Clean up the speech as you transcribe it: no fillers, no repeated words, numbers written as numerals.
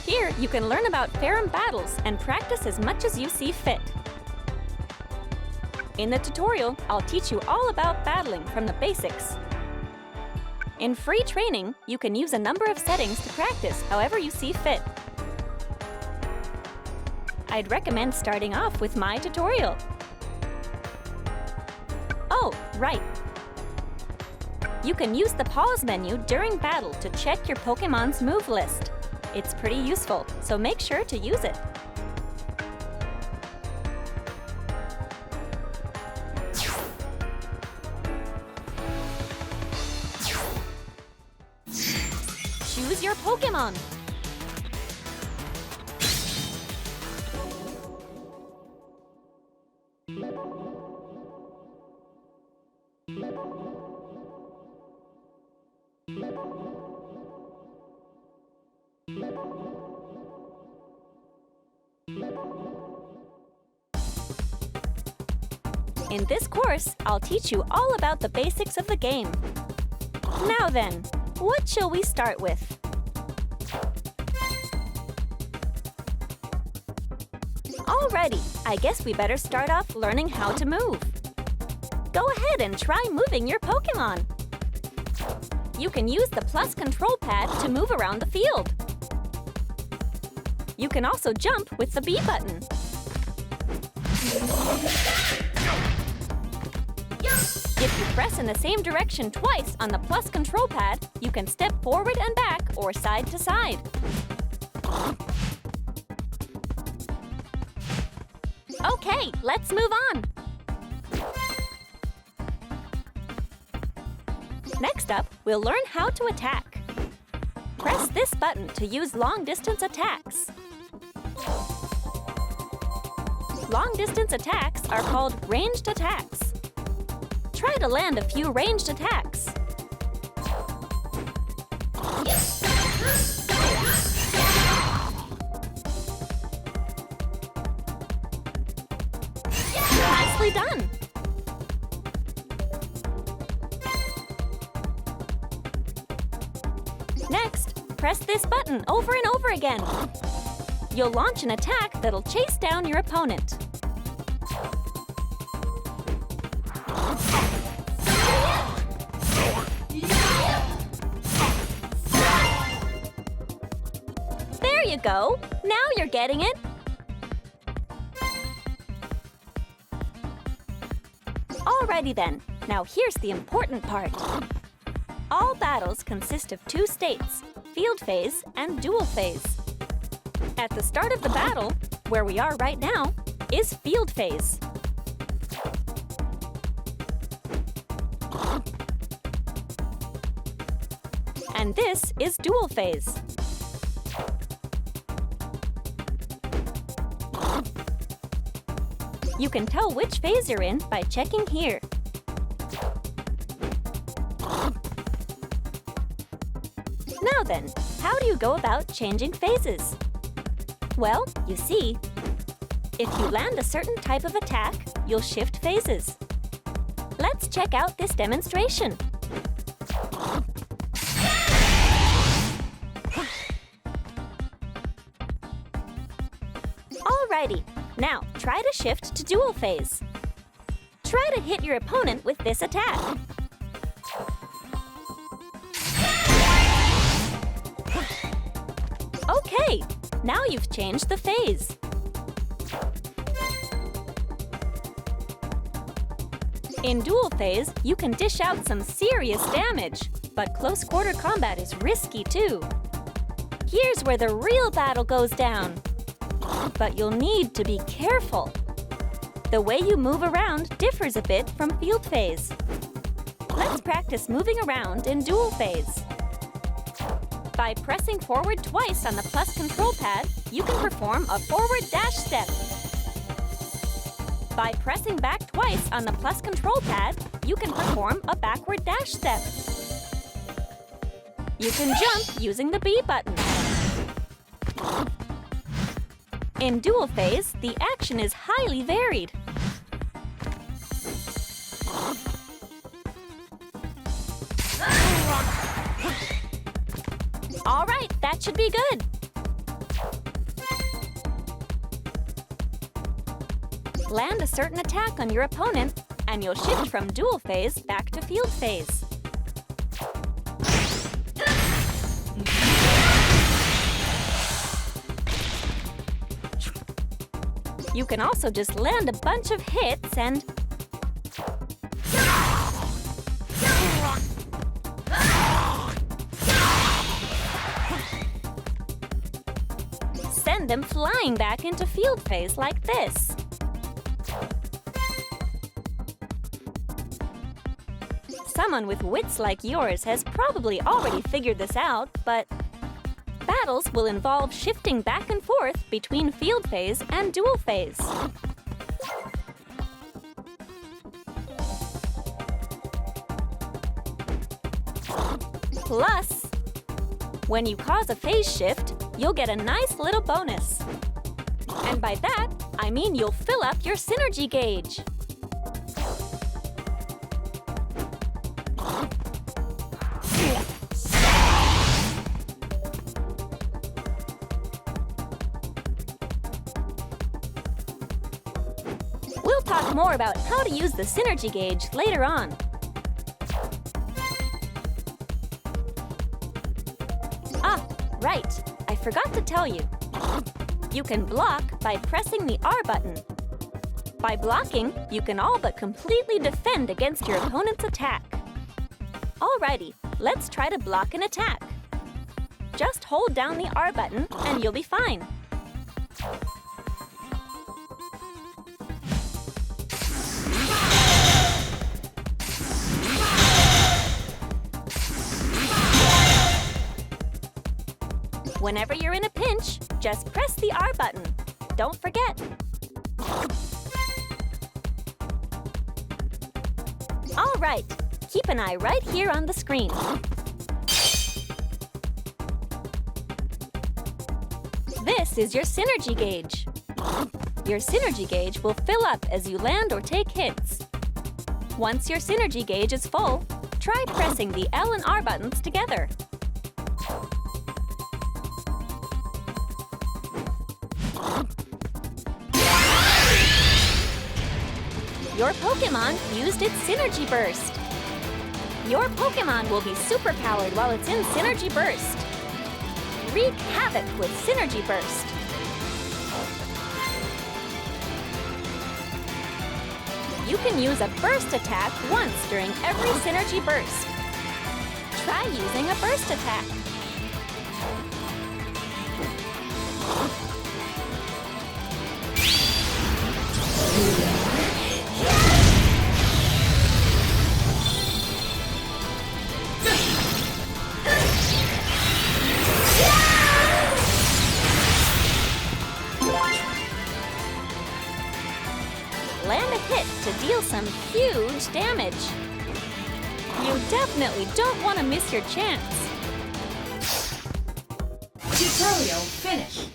Here, you can learn about Ferrum battles and practice as much as you see fit. In the tutorial, I'll teach you all about battling from the basics. In free training, you can use a number of settings to practice however you see fit. I'd recommend starting off with my tutorial. Oh, right. You can use the pause menu during battle to check your Pokemon's move list. It's pretty useful, so make sure to use it. Choose your Pokemon. In this course, I'll teach you all about the basics of the game. Now then, what shall we start with? Alrighty, I guess we better start off learning how to move. Go ahead and try moving your Pokemon. You can use the plus control pad to move around the field. You can also jump with the B button. If you press in the same direction twice on the plus control pad, you can step forward and back or side to side. Okay, let's move on. Next up, we'll learn how to attack. Press this button to use long-distance attacks. Long-distance attacks are called ranged attacks. Try to land a few ranged attacks. Nicely done! Next, press this button over and over again. You'll launch an attack that'll chase down your opponent. There you go! Now you're getting it! Alrighty then, now here's the important part. All battles consist of two states, field phase and duel phase. At the start of the battle, where we are right now, is field phase. And this is duel phase. You can tell which phase you're in by checking here. Now then, how do you go about changing phases? Well, you see, if you land a certain type of attack, you'll shift phases. Let's check out this demonstration. Alrighty, now try to shift to duel phase. Try to hit your opponent with this attack. Okay, now you've changed the phase. In duel phase, you can dish out some serious damage, but close quarter combat is risky too. Here's where the real battle goes down. But you'll need to be careful. The way you move around differs a bit from field phase. Let's practice moving around in duel phase. By pressing forward twice on the plus control pad, you can perform a forward dash step. By pressing back twice on the plus control pad, you can perform a backward dash step. You can jump using the B button. In duel phase, the action is highly varied. All right, that should be good. Land a certain attack on your opponent, and you'll shift from dual phase back to field phase. You can also just land a bunch of hits and send them flying back into field phase like this. Someone with wits like yours has probably already figured this out, but battles will involve shifting back and forth between field phase and dual phase. Plus, when you cause a phase shift, you'll get a nice little bonus. And by that, I mean you'll fill up your synergy gauge. We'll talk more about how to use the synergy gauge later on. Ah, right. I forgot to tell you. You can block by pressing the R button. By blocking, you can all but completely defend against your opponent's attack. Alrighty, let's try to block an attack. Just hold down the R button and you'll be fine. Whenever you're in a pinch, just press the R button. Don't forget. All right, keep an eye right here on the screen. This is your synergy gauge. Your synergy gauge will fill up as you land or take hits. Once your synergy gauge is full, try pressing the L and R buttons together. Your Pokemon used its Synergy Burst. Your Pokemon will be superpowered while it's in Synergy Burst. Wreak havoc with Synergy Burst. You can use a burst attack once during every Synergy Burst. Try using a burst attack. Land a hit to deal some huge damage. You definitely don't want to miss your chance. Tutorial finished.